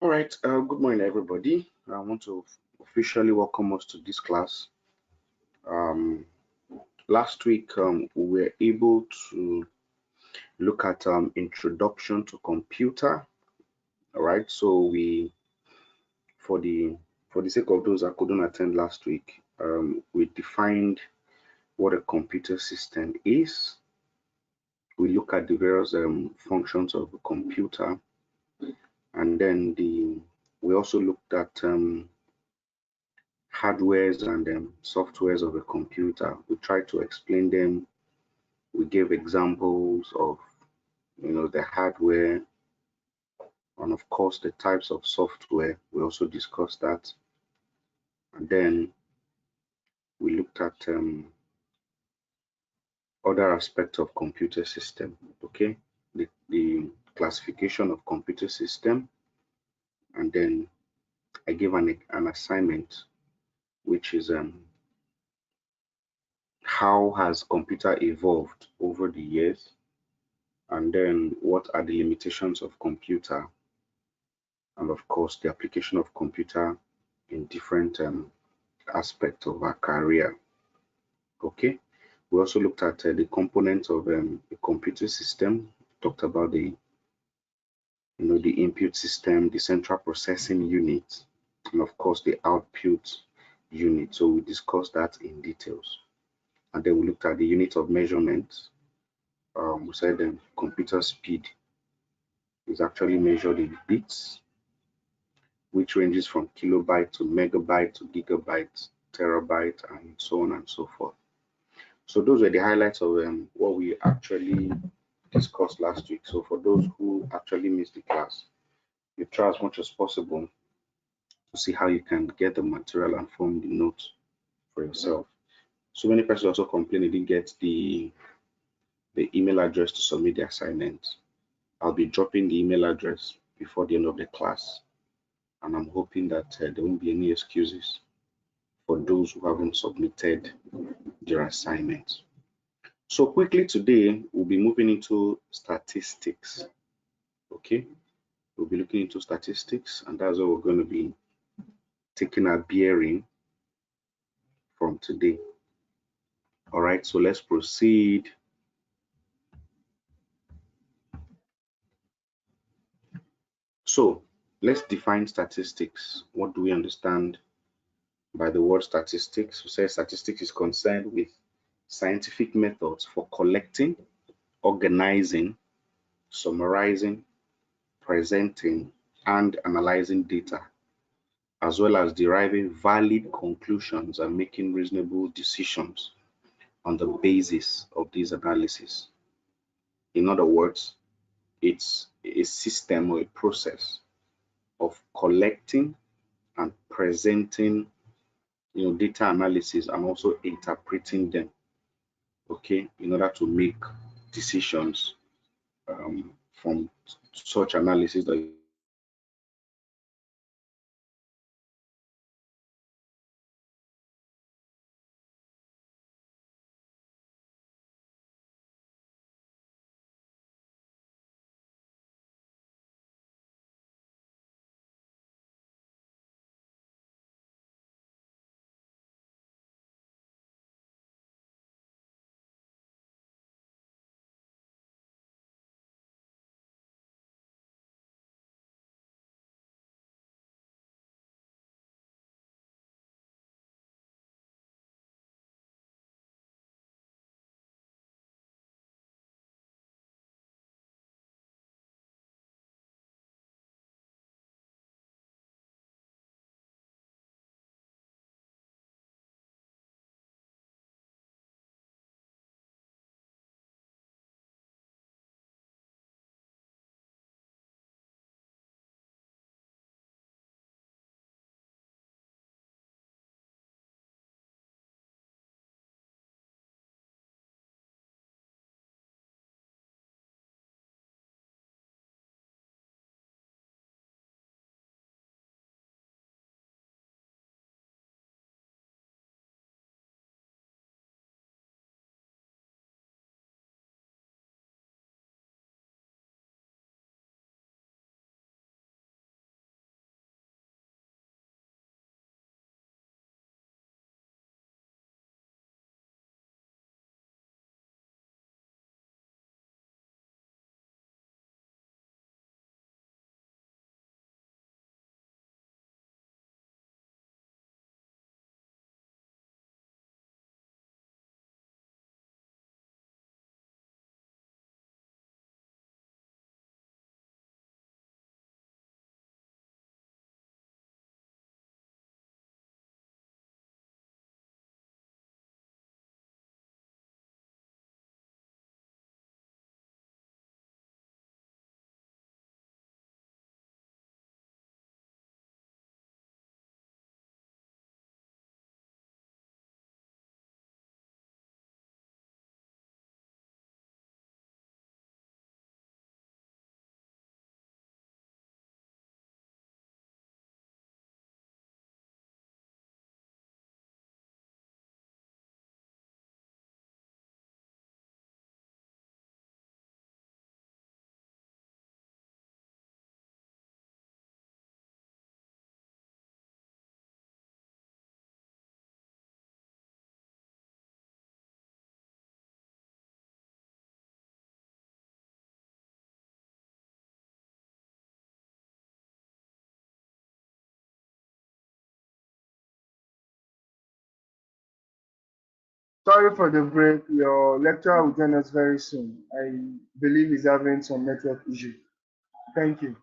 All right, good morning, everybody. I want to officially welcome us to this class. Um, Last week, we were able to look at introduction to computer. All right, so for the for the sake of those that couldn't attend last week, we defined what a computer system is. We look at the various functions of a computer, and then we also looked at hardwares and softwares of a computer. We tried to explain them. We gave examples of, the hardware and of course the types of software. We also discussed that. And then we looked at other aspects of computer system. Okay, the classification of computer system. And then I gave an assignment, which is how has computer evolved over the years, and then what are the limitations of computer, and of course the application of computer in different aspects of our career. Okay, we also looked at the components of a computer system, talked about the input system, the central processing unit, and of course the output unit. So we discussed that in details. And then we looked at the unit of measurement. We said computer speed is actually measured in bits, which ranges from kilobyte to megabyte to gigabyte, terabyte, and so on and so forth. So those were the highlights of what we actually discussed last week. So for those who actually missed the class, you try as much as possible to see how you can get the material and form the notes for yourself. So many persons also complain they didn't get the email address to submit the assignment. I'll be dropping the email address before the end of the class, and I'm hoping that there won't be any excuses for those who haven't submitted their assignments. So quickly today, we'll be moving into statistics. Okay, we'll be looking into statistics, and that's what we're going to be taking our bearing from today. All right, so let's proceed. So let's define statistics. What do we understand by the word statistics? We say statistics is concerned with scientific methods for collecting, organizing, summarizing, presenting, and analyzing data, as well as deriving valid conclusions and making reasonable decisions on the basis of these analyses. In other words, it's a system or a process of collecting and presenting data analysis and also interpreting them, okay, in order to make decisions from such analysis that Sorry for the break. Your lecturer will join us very soon. I believe he's having some network issue. Thank you.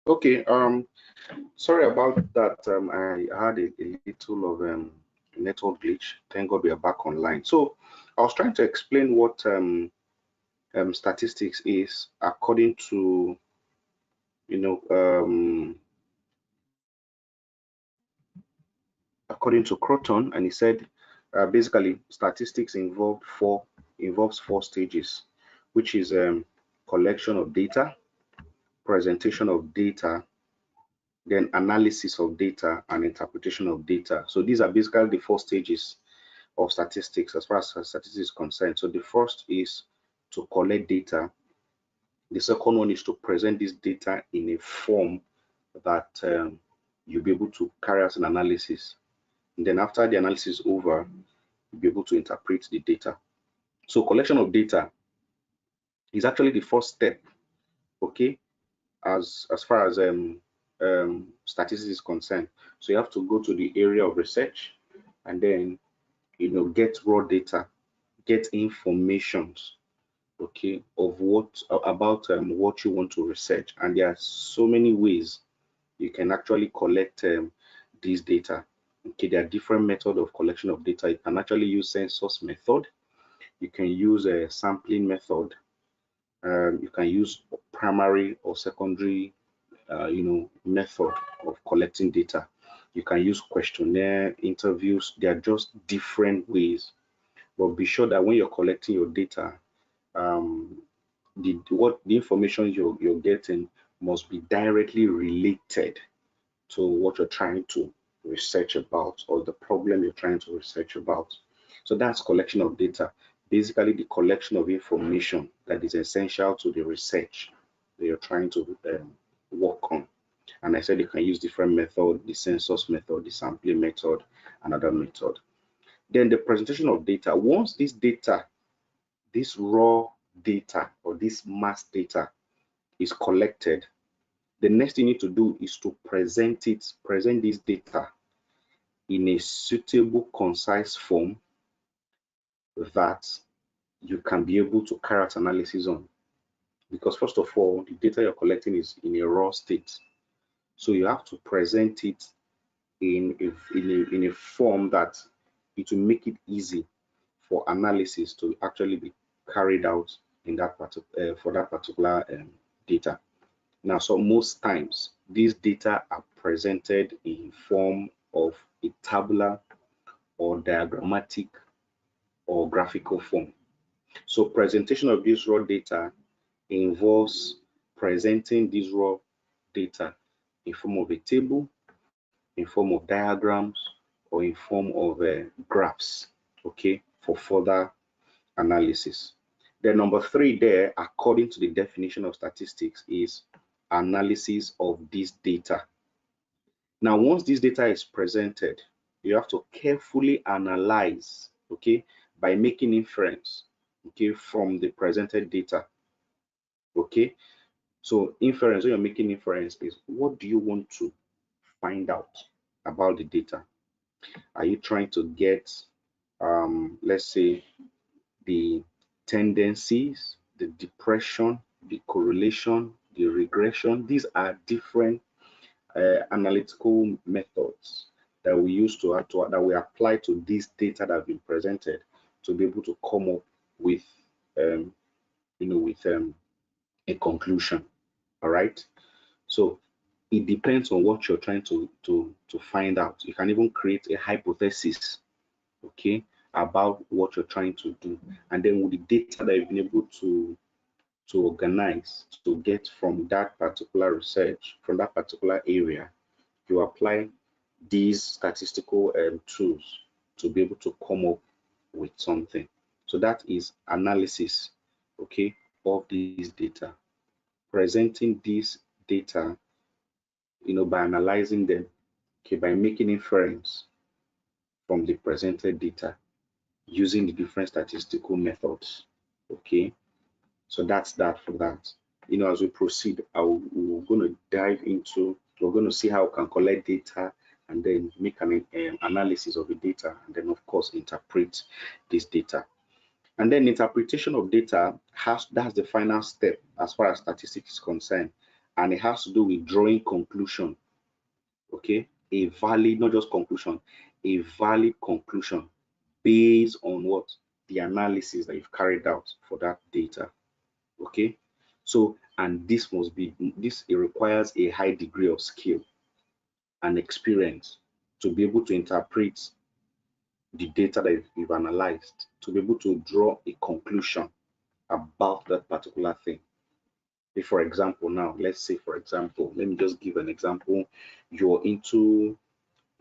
Okay. Sorry about that. I had a little of network glitch. Thank God we are back online. So I was trying to explain what statistics is according to you know according to Croton, and he said basically statistics involves four stages, which is collection of data, presentation of data, then analysis of data, and interpretation of data. So these are basically the four stages of statistics as far as statistics is concerned. So the first is to collect data. The second one is to present this data in a form that you'll be able to carry out an analysis. And then after the analysis is over, you'll be able to interpret the data. So collection of data is actually the first step, okay, as far as statistics is concerned. So you have to go to the area of research and then get raw data, get informations, okay, of what about what you want to research. And there are so many ways you can actually collect these data. Okay, there are different methods of collection of data. You can actually use census method. You can use a sampling method. You can use primary or secondary, method of collecting data. You can use questionnaire, interviews. They are just different ways. But be sure that when you're collecting your data, um, the information you're getting must be directly related to what you're trying to research about or the problem you're trying to research about. So that's collection of data, basically the collection of information that is essential to the research that you're trying to work on. And I said you can use different methods, the census method, the sampling method, another method. Then the presentation of data. Once this data, this raw data or this mass data is collected, the next thing you need to do is to present this data in a suitable, concise form that you can be able to carry out analysis on. Because first of all, the data you're collecting is in a raw state. So you have to present it in a form that it will make it easy for analysis to actually be carried out in that for that particular data. Now, so most times these data are presented in form of a tabular or diagrammatic or graphical form. So presentation of this raw data involves presenting this raw data in form of a table, in form of diagrams, or in form of graphs, okay, for further analysis. Then number 3 there, according to the definition of statistics, is analysis of this data. Now, once this data is presented, you have to carefully analyze, okay, by making inference, okay, from the presented data, okay. So inference, when you're making inference, is what do you want to find out about the data? Are you trying to get, let's say, the tendencies, the depression, the correlation, the regression? These are different analytical methods that we use that we apply to this data that have been presented to be able to come up with, a conclusion. All right. So it depends on what you're trying to find out. You can even create a hypothesis, okay, about what you're trying to do, and then with the data that you've been able to organize to get from that particular research, from that particular area, you apply these statistical tools to be able to come up with something. So that is analysis, okay, of these data. Presenting these data, by analyzing them, okay, by making inference from the presented data using the different statistical methods, okay. So that's that for that. As we proceed, we're going to dive into, we're going to see how we can collect data and then make an analysis of the data, and then of course interpret this data. And then interpretation of data that's the final step as far as statistics is concerned, and it has to do with drawing conclusion, okay, a valid, not just conclusion, a valid conclusion based on what the analysis that you've carried out for that data, okay. So, and it requires a high degree of skill and experience to be able to interpret the data that you've analyzed, to be able to draw a conclusion about that particular thing. If, for example, now, let's say, for example, let me just give an example. You're into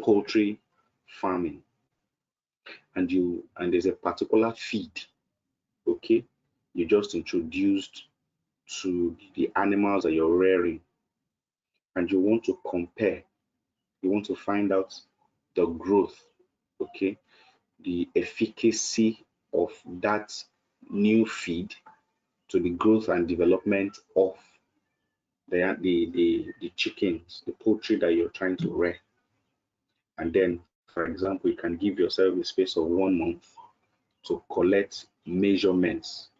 poultry farming, and there's a particular feed, okay, you just introduced to the animals that you're rearing, and you want to compare, you want to find out the growth, okay, the efficacy of that new feed to the growth and development of the chickens, the poultry that you're trying to rear. And then, for example, you can give yourself a space of 1 month to collect measurements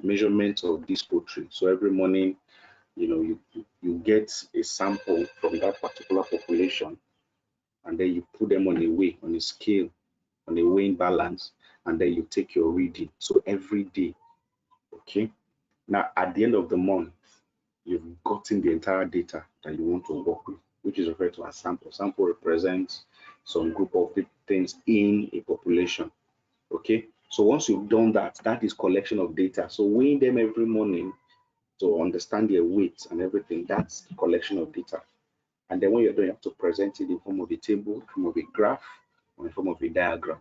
of this poultry. So every morning, you get a sample from that particular population, and then you put them on a scale, on a weighing balance, and then you take your reading. So every day, okay. Now at the end of the month, you've gotten the entire data that you want to work with, which is referred to as sample. Sample represents some group of things in a population, okay. So once you've done that, that is collection of data. So weighing them every morning to understand their weights and everything. That's collection of data. And then when you're done, you have to present it in form of a table, in form of a graph, or in form of a diagram.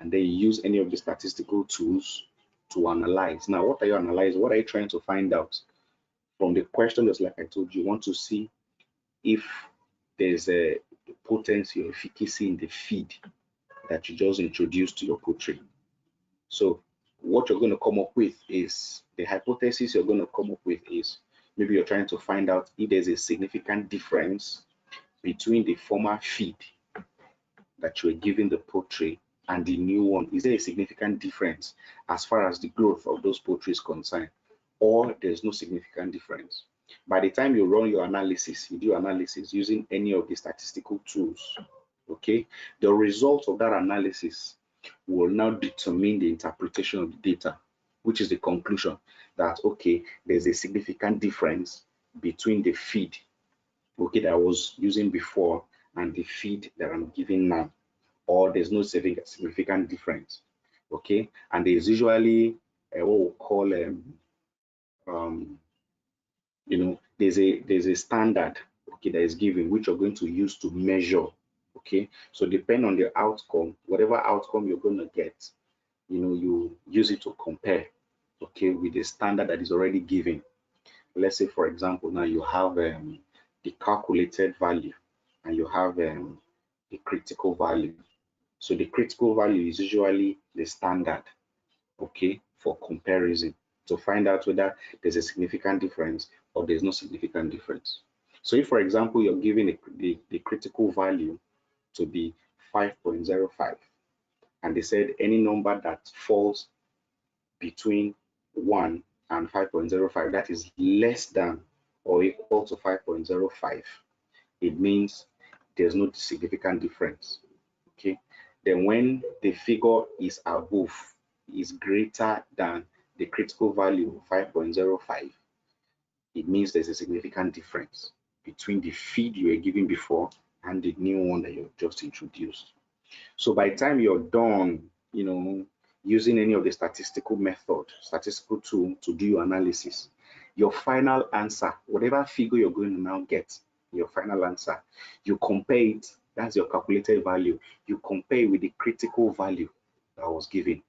And then you use any of the statistical tools to analyze. Now, what are you analyzing? What are you trying to find out? From the question, just like I told you, you want to see if there's a potency or efficacy in the feed that you just introduced to your poultry. So what you're going to come up with is the hypothesis you're going to come up with is maybe you're trying to find out if there's a significant difference between the former feed that you were giving the poultry and the new one. Is there a significant difference as far as the growth of those poultry is concerned, or there's no significant difference? By the time you run your analysis, you do analysis using any of the statistical tools, okay, the result of that analysis will now determine the interpretation of the data, which is the conclusion that, okay, there's a significant difference between the feed, okay, that I was using before and the feed that I'm giving now, or there's no significant difference, okay. And there's usually what we call um, there's a standard, okay, that is given which you're going to use to measure, okay. So depend on the outcome, whatever outcome you're going to get, you use it to compare, okay, with the standard that is already given. Let's say, for example, now you have the calculated value and you have the critical value. So the critical value is usually the standard, okay, for comparison to find out whether there's a significant difference or there's no significant difference. So if, for example, you're giving the critical value to be 5.05, and they said any number that falls between 1 and 5.05, that is less than or equal to 5.05, it means there's no significant difference, okay. Then when the figure is above, is greater than the critical value of 5.05, it means there's a significant difference between the feed you were giving before and the new one that you've just introduced. So by the time you're done, using any of the statistical tool to do your analysis, your final answer, whatever figure you're going to now get, your final answer, you compare it, that's your calculated value, you compare it with the critical value that was given.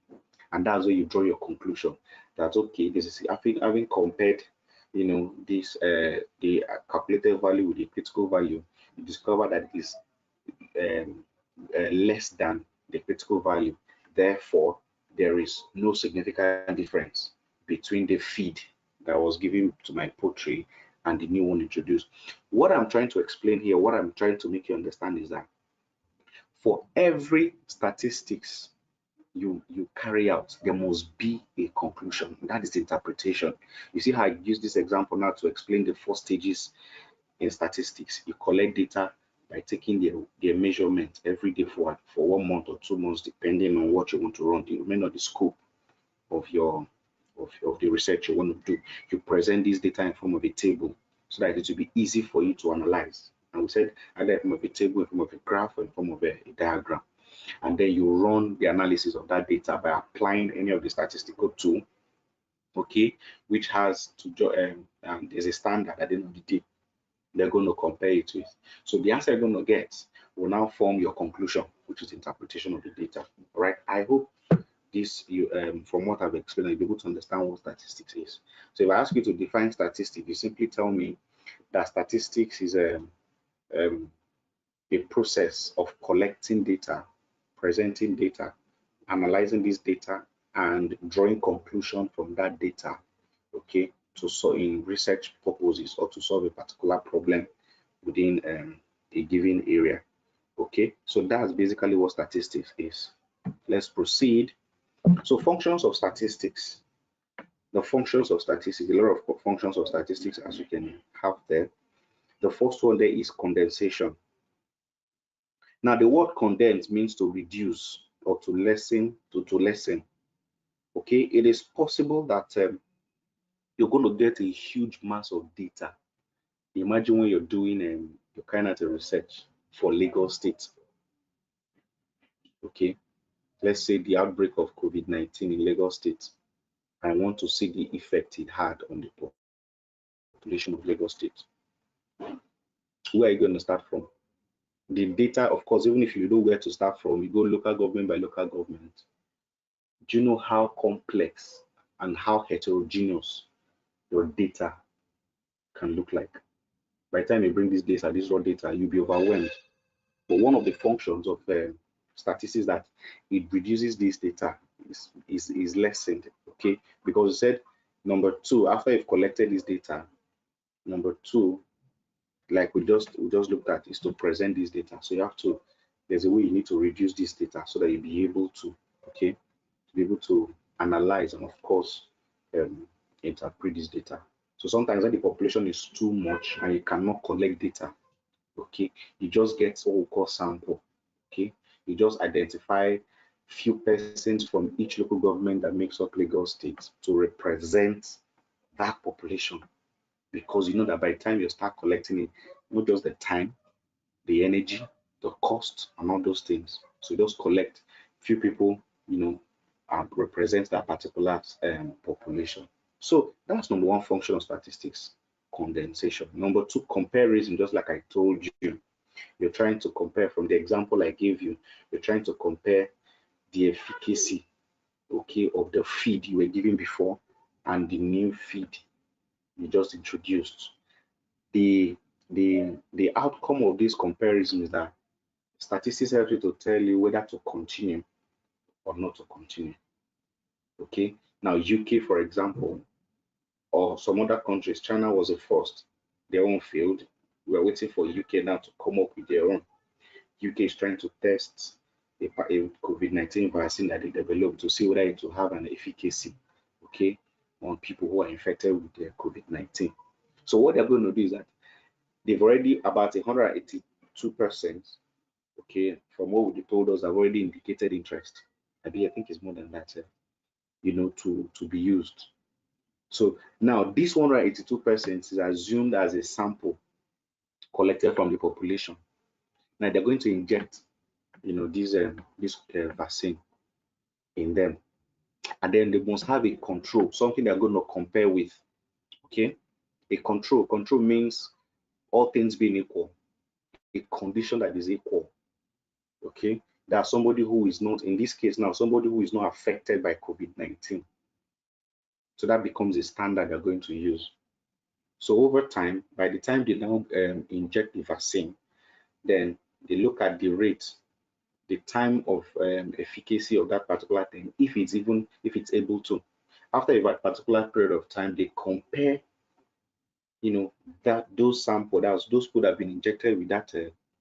And that's where you draw your conclusion that, okay, this is having compared, this the calculated value with the critical value, you discover that it is um, less than the critical value. Therefore, there is no significant difference between the feed that was given to my poultry and the new one introduced. What I'm trying to explain here, what I'm trying to make you understand is that for every statistics you carry out, there must be a conclusion. That is interpretation. You see how I use this example now to explain the four stages in statistics. You collect data by taking their measurement every day for 1 month or 2 months, depending on what you want to run, depending on the scope of your of the research you want to do. You present this data in form of a table so that it will be easy for you to analyze. And we said either in form of a table, in form of a graph, or in form of a diagram. And then you run the analysis of that data by applying any of the statistical tool, okay, which has to there's a standard at the end of the day they're going to compare it with. So the answer you're going to get will now form your conclusion, which is interpretation of the data. All right. I hope this you from what I've explained, you'll be able to understand what statistics is. So if I ask you to define statistics, you simply tell me that statistics is um, a process of collecting data, presenting data, analyzing this data, and drawing conclusion from that data, okay, to solve in research purposes or to solve a particular problem within a given area. Okay, so that's basically what statistics is. Let's proceed. So functions of statistics. The functions of statistics, a lot of functions of statistics as you can have there. The first one there is condensation. Now the word condense means to reduce or to lessen, to lessen. Okay, it is possible that you're going to get a huge mass of data. Imagine when you're doing your kind of research for Lagos State. Okay, let's say the outbreak of COVID-19 in Lagos State. I want to see the effect it had on the population of Lagos State. Where are you going to start from? The data, of course, even if you know where to start from, you go local government by local government. Do you know how complex and how heterogeneous your data can look like? By the time you bring this data, this raw data, you'll be overwhelmed. But one of the functions of statistics that it reduces this data is lessened, okay? Because you said number two, after you've collected this data, number two, like we just looked at, is to present this data. So you have to, there's a way you need to reduce this data so that you'll be able to, okay, to be able to analyze and of course um, interpret this data. So sometimes when the population is too much and you cannot collect data, okay, you just get what we call sample, okay, you just identify few persons from each local government that makes up Lagos State to represent that population, because you know that by the time you start collecting it, not just the time, the energy, the cost, and all those things. So you just collect few people, you know, and represent that particular population. So that's number one function of statistics, condensation. Number two, comparison, just like I told you. You're trying to compare from the example I gave you, you're trying to compare the efficacy, okay, of the feed you were given before and the new feed you just introduced. The outcome of this comparison is that statistics help you to tell you whether to continue or not to continue. Okay. Now UK, for example, or some other countries, China was the first. Their own failed. We're waiting for UK now to come up with their own. UK is trying to test a COVID-19 vaccine that they developed to see whether it will have an efficacy, okay, on people who are infected with the COVID-19. So what they're going to do is that they've already about 182%, okay, from what they told us, have already indicated interest. I think it's more than that, you know, to be used. So now this 182% is assumed as a sample collected from the population. Now they're going to inject, you know, this vaccine in them, and then they must have a control, something they're going to compare with. Okay, a control means all things being equal, a condition that is equal. Okay, that somebody who is not, in this case now, somebody who is not affected by COVID-19. So that becomes a standard they're going to use. So over time, by the time they now inject the vaccine, then they look at the rate, the time of efficacy of that particular thing, if it's able to. After a particular period of time, they compare, you know, that those sample, that's those people that have been injected with that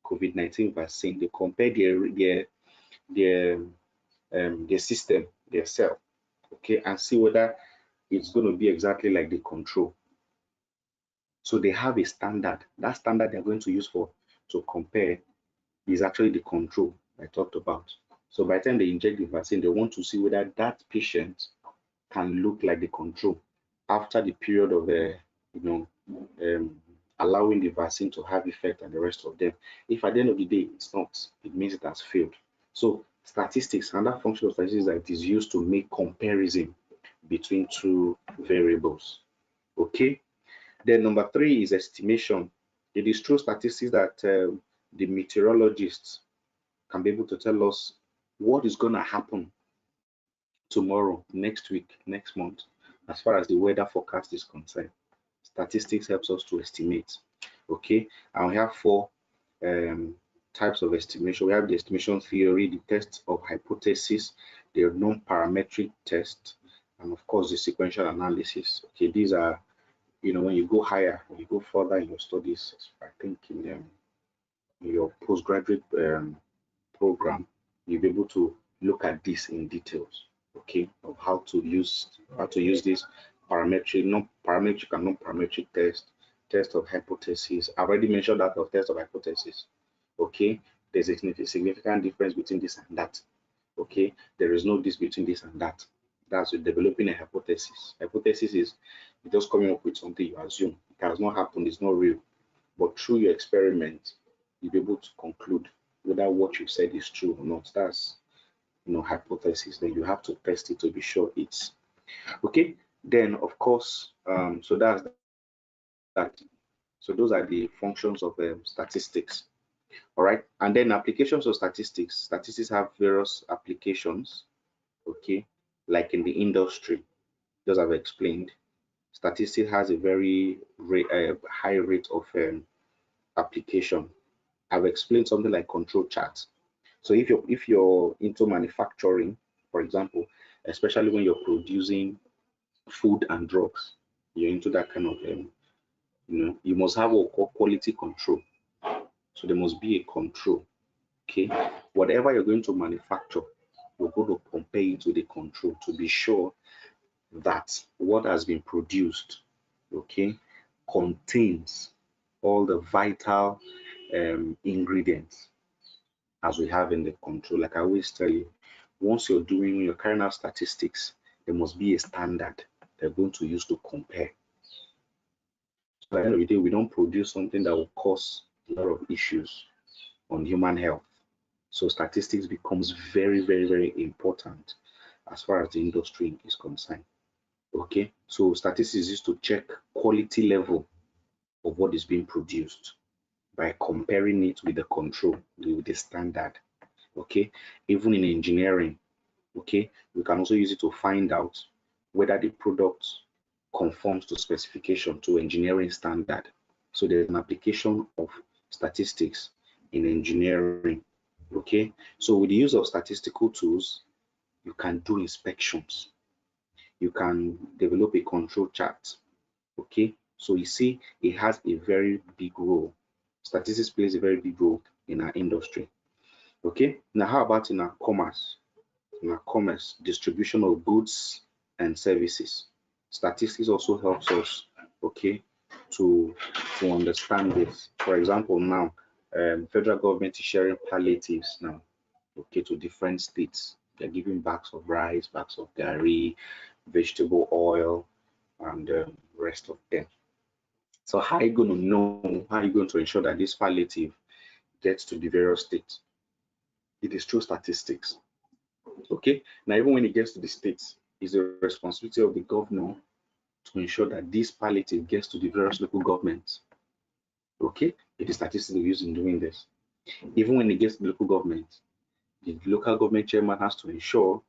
COVID-19 vaccine, they compare their system, their cell, okay, and see whether it's going to be exactly like the control. So they have a standard. That standard they're going to use for to compare is actually the control I talked about. So by the time they inject the vaccine, they want to see whether that patient can look like the control after the period of you know, allowing the vaccine to have effect and the rest of them. If at the end of the day it's not, it means it has failed. So statistics, another function of statistics that it is used to make comparison between two variables. Okay. Then number three is estimation. It is through statistics that the meteorologists can be able to tell us what is going to happen tomorrow, next week, next month, as far as the weather forecast is concerned. Statistics helps us to estimate. Okay, and we have four um, types of estimation. We have the estimation theory, the test of hypothesis, the non-parametric test, and of course the sequential analysis. Okay, these are, you know, when you go higher, when you go further in your studies, I think in your postgraduate program, you'll be able to look at this in details, okay, of how to use this parametric, non-parametric and non-parametric test of hypothesis. I've already mentioned that of test of hypothesis. Okay, there's a significant difference between this and that. Okay, there is no this between this and that. That's developing a hypothesis. Hypothesis is just coming up with something you assume. It has not happened, it's not real. But through your experiment, you'll be able to conclude whether what you said is true or not. That's, you know, hypothesis. Then you have to test it to be sure it's okay. Then of course, so that's that. that. So those are the functions of statistics. All right, and then applications of statistics. Statistics have various applications. Okay, like in the industry, as I've explained, statistics has a very high rate of application. I've explained something like control charts. So if you're into manufacturing, for example, especially when you're producing food and drugs, you're into that kind of you must have what we call quality control. So there must be a control. Okay, whatever you're going to manufacture, you're going to compare it with the control to be sure that what has been produced, okay, contains all the vital ingredients as we have in the control. Like I always tell you, once when you're carrying out statistics, there must be a standard they're going to use to compare. So at the end of the day, we don't produce something that will cause a lot of issues on human health. So statistics becomes very, very, very important as far as the industry is concerned. Okay, so statistics is used to check quality level of what is being produced by comparing it with the control, with the standard. Okay, even in engineering, okay, we can also use it to find out whether the product conforms to specification, to engineering standard. So there's an application of statistics in engineering. Okay, so with the use of statistical tools, you can do inspections, you can develop a control chart. Okay, so you see, it has a very big role. Statistics plays a very big role in our industry. Okay, now how about in our commerce? In our commerce, distribution of goods and services. Statistics also helps us, okay, to understand this. For example, now federal government is sharing palliatives now, okay, to different states. They're giving bags of rice, bags of gari, vegetable oil, and rest of them. So how are you going to know? How are you going to ensure that this palliative gets to the various states? It is through statistics. Okay. Now, even when it gets to the states, it's the responsibility of the governor to ensure that this palliative gets to the various local governments. Okay. It is statistics we use in doing this. Even when it gets to the local government, the local government chairman has to ensure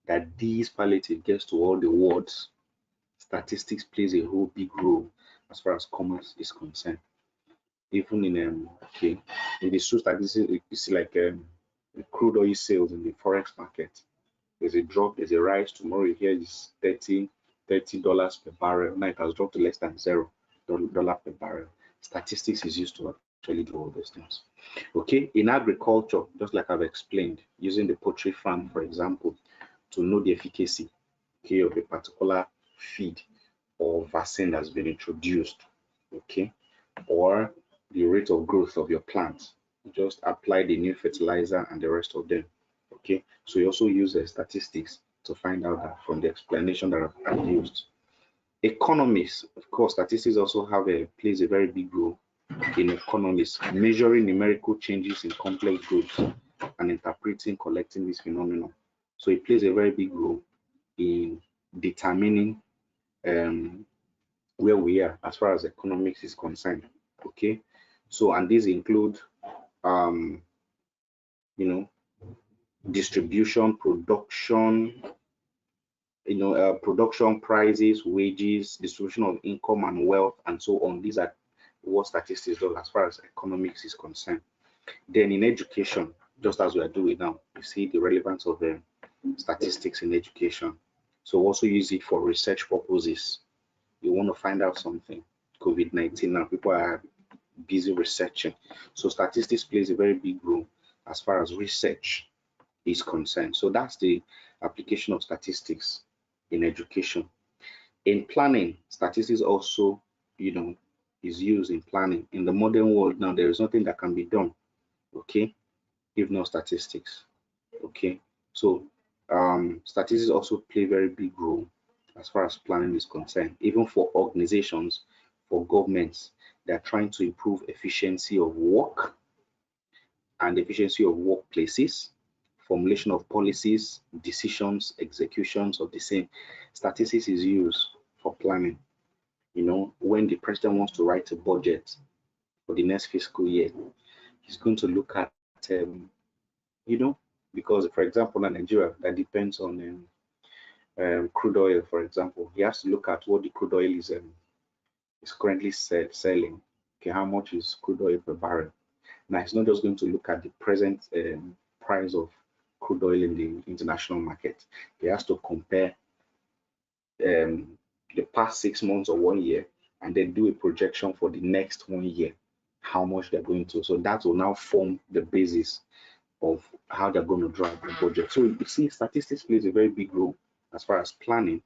that this palliative gets to all the wards. Statistics plays a whole big role as far as commerce is concerned. Even in okay, in the true statistics, it's like the crude oil sales in the forex market. There's a drop, there's a rise. Tomorrow you hear it's $30 per barrel. Now it has dropped to less than $0 per barrel. Statistics is used to actually do all these things. Okay, in agriculture, just like I've explained, using the poultry farm, for example, to know the efficacy, okay, of a particular feed or vaccine that's been introduced, okay, or the rate of growth of your plant. You just apply the new fertilizer and the rest of them. Okay, so you also use statistics to find out that from the explanation that I've used. Economists, of course, statistics also plays a very big role in economics, measuring numerical changes in complex groups and interpreting, collecting this phenomenon. So it plays a very big role in determining where we are as far as economics is concerned. Okay, so and these include um, you know, distribution, production, production prices, wages, distribution of income and wealth, and so on. These are what statistics do as far as economics is concerned. Then in education, just as we are doing now, you see the relevance of statistics in education. So also use it for research purposes. You want to find out something, COVID-19 now, people are busy researching. So statistics plays a very big role as far as research is concerned. So that's the application of statistics in education. In planning, statistics also, is used in planning. In the modern world now, there is nothing that can be done, okay, if not statistics. Okay, so statistics also play a very big role as far as planning is concerned, even for organizations, for governments. They're trying to improve efficiency of work and efficiency of workplaces, formulation of policies, decisions, executions of the same. Statistics is used for planning. when the president wants to write a budget for the next fiscal year, he's going to look at, because for example, in Nigeria, that depends on crude oil, for example, he has to look at what the crude oil is currently selling. Okay, how much is crude oil per barrel? Now, he's not just going to look at the present price of crude oil in the international market. He has to compare the past 6 months or 1 year and then do a projection for the next 1 year, how much they're going to. So that will now form the basis of how they're going to drive the budget. So you see, statistics plays a very big role as far as planning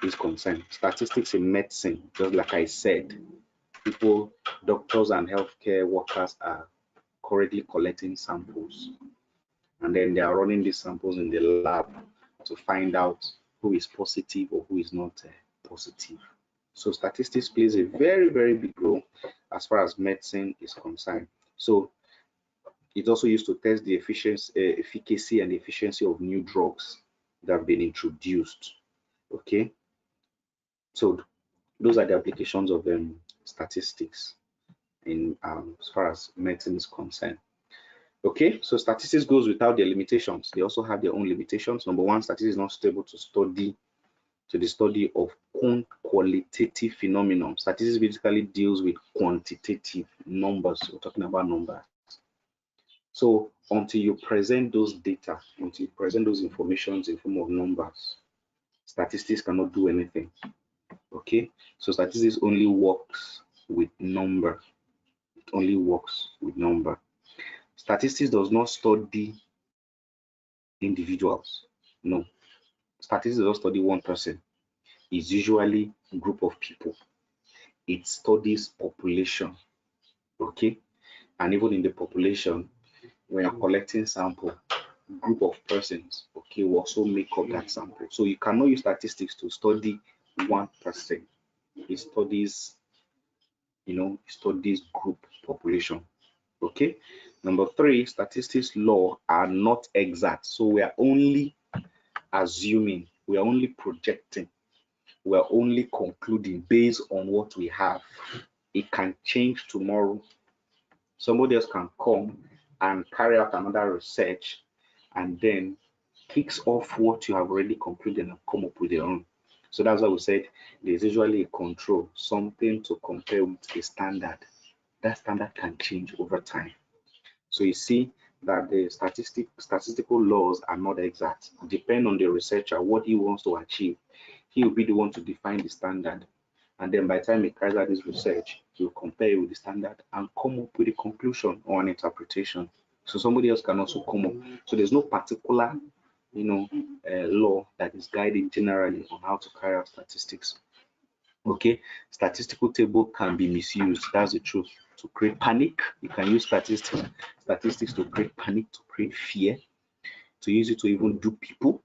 is concerned. Statistics in medicine, just like I said, people, doctors and healthcare workers are currently collecting samples, and then they are running these samples in the lab to find out who is positive or who is not positive. So statistics plays a very, very big role as far as medicine is concerned. So it's also used to test the efficacy and efficiency of new drugs that have been introduced. Okay, so those are the applications of statistics in as far as medicine is concerned. Okay, so statistics goes without their limitations. They also have their own limitations. Number one, statistics is not stable to the study of qualitative phenomenon. Statistics basically deals with quantitative numbers. We're talking about numbers. So until you present those data, until you present those informations in form of numbers, statistics cannot do anything. Okay, so statistics only works with number. It only works with number. Statistics does not study individuals. No, statistics does not study one person. It's usually a group of people. It studies population. Okay, and even in the population, when you're collecting sample, group of persons, okay, will also make up that sample. So you cannot use statistics to study one person. It studies, studies group population. Okay. Number three, statistics law are not exact. So we are only assuming, we are only projecting, we are only concluding based on what we have. It can change tomorrow. Somebody else can come and carry out another research and then kicks off what you have already concluded and come up with your own. So that's why we said there's usually a control, something to compare with a standard. That standard can change over time. So you see that the statistical laws are not exact. Depend on the researcher, what he wants to achieve. He will be the one to define the standard. And then by the time he carries out his research, he will compare it with the standard and come up with a conclusion or an interpretation. So somebody else can also come up. So there's no particular, law that is guiding generally on how to carry out statistics. Okay, statistical table can be misused. That's the truth. To create panic, you can use statistics to create panic, to create fear, to use it to even do people.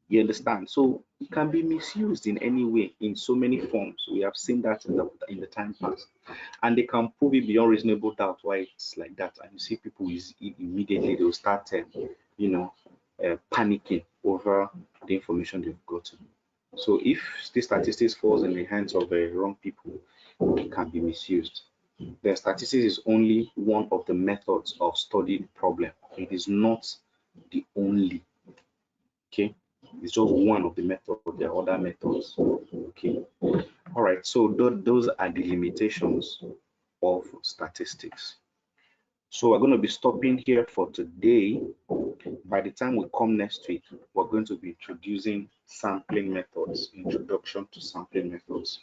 You understand? So it can be misused in any way, in so many forms. We have seen that in the time past, and they can prove it beyond reasonable doubt why it's like that. And you see people immediately they'll start, panicking over the information they've gotten. So if the statistics falls in the hands of wrong people, it can be misused. The statistics is only one of the methods of studying the problem. It is not the only. Okay, it's just one of the methods. There are other methods. Okay, all right. So those are the limitations of statistics. So we're going to be stopping here for today. By the time we come next week, we're going to be introducing sampling methods, introduction to sampling methods.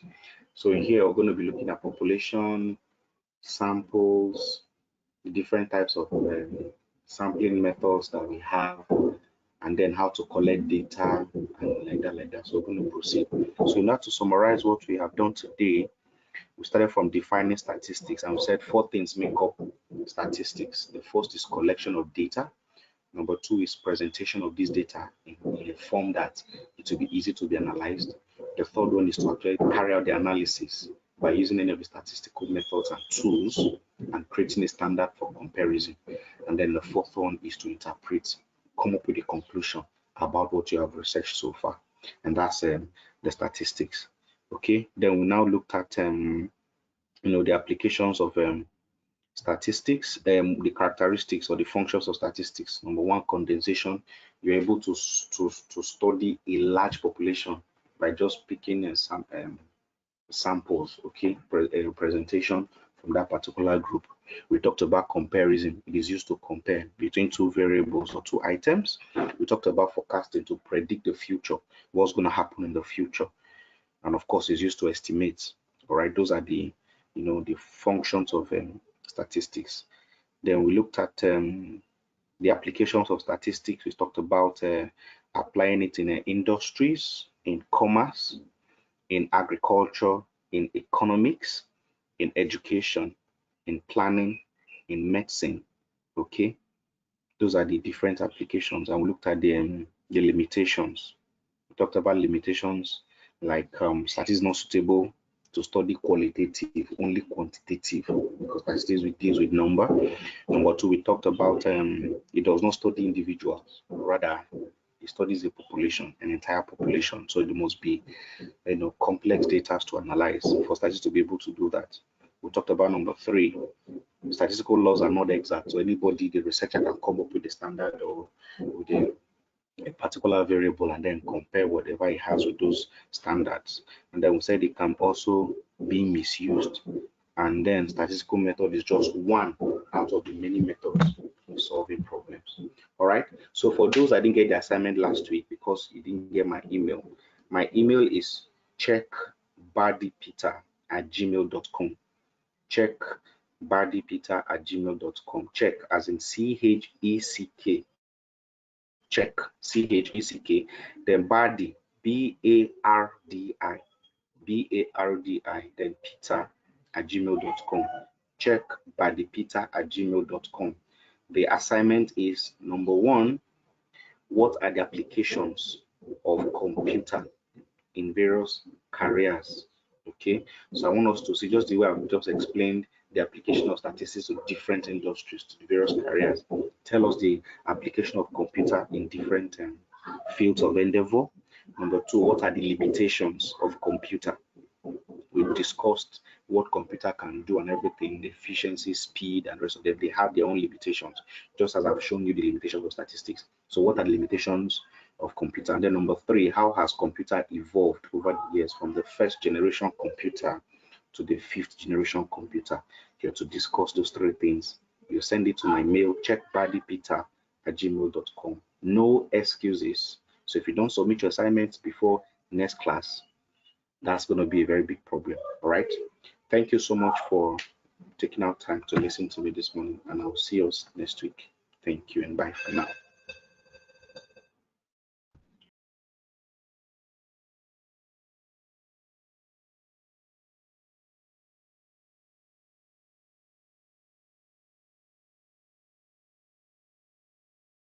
So here we're going to be looking at population, samples, the different types of sampling methods that we have, and then how to collect data and like that. So we're going to proceed. So now to summarize what we have done today, we started from defining statistics, and we said 4 things make up statistics. The first is collection of data. Number 2 is presentation of this data in a form that it will be easy to be analyzed. The third one is to actually carry out the analysis by using any of the statistical methods and tools and creating a standard for comparison. And then the fourth one is to interpret, come up with a conclusion about what you have researched so far. And that's the statistics. Okay, then we now looked at the applications of statistics, the characteristics or the functions of statistics. Number one, condensation. You're able to study a large population by just picking some samples, okay, representation from that particular group. We talked about comparison. It is used to compare between two variables or two items. We talked about forecasting to predict the future, what's going to happen in the future, and of course, it's used to estimate. All right, those are the functions of statistics. Then we looked at the applications of statistics. We talked about applying it in industries, in commerce, in agriculture, in economics, in education, in planning, in medicine. Okay, those are the different applications, and we looked at the limitations. We talked about limitations like statistics not suitable to study qualitative, only quantitative, because statistics deals with number. Number two, we talked about it does not study individuals, rather it studies a population, an entire population. So it must be complex data to analyze for statistics to be able to do that. We talked about number three, statistical laws are not exact. So anybody, the researcher can come up with a standard or with a particular variable and then compare whatever it has with those standards. And then we said it can also be misused. And then statistical method is just one out of the many methods of solving problems. All right. So for those I didn't get the assignment last week because you didn't get my email. My email is checkbardypeter@gmail.com. Checkbardypeter@gmail.com. Check as in CHECK. Check, CHECK. Then Bardy, BARDI, then Peter@gmail.com. Check bardypeter@gmail.com. The assignment is number one, what are the applications of computer in various careers? Okay, so I want us to see just the way I've just explained the application of statistics to different industries, to the various careers. Tell us the application of computer in different fields of endeavor. Number two, what are the limitations of computer? We've discussed what computer can do and everything, the efficiency, speed, and the rest of them. They have their own limitations, just as I've shown you the limitations of statistics. So what are the limitations of computer? And then number three, how has computer evolved over the years from the first generation computer to the fifth generation computer? Here to discuss those three things, you send it to my mail, checkbardypeter@gmail.com. No excuses. So if you don't submit your assignments before next class, that's going to be a very big problem. All right. Thank you so much for taking out time to listen to me this morning, and I'll see you next week. Thank you and bye for now.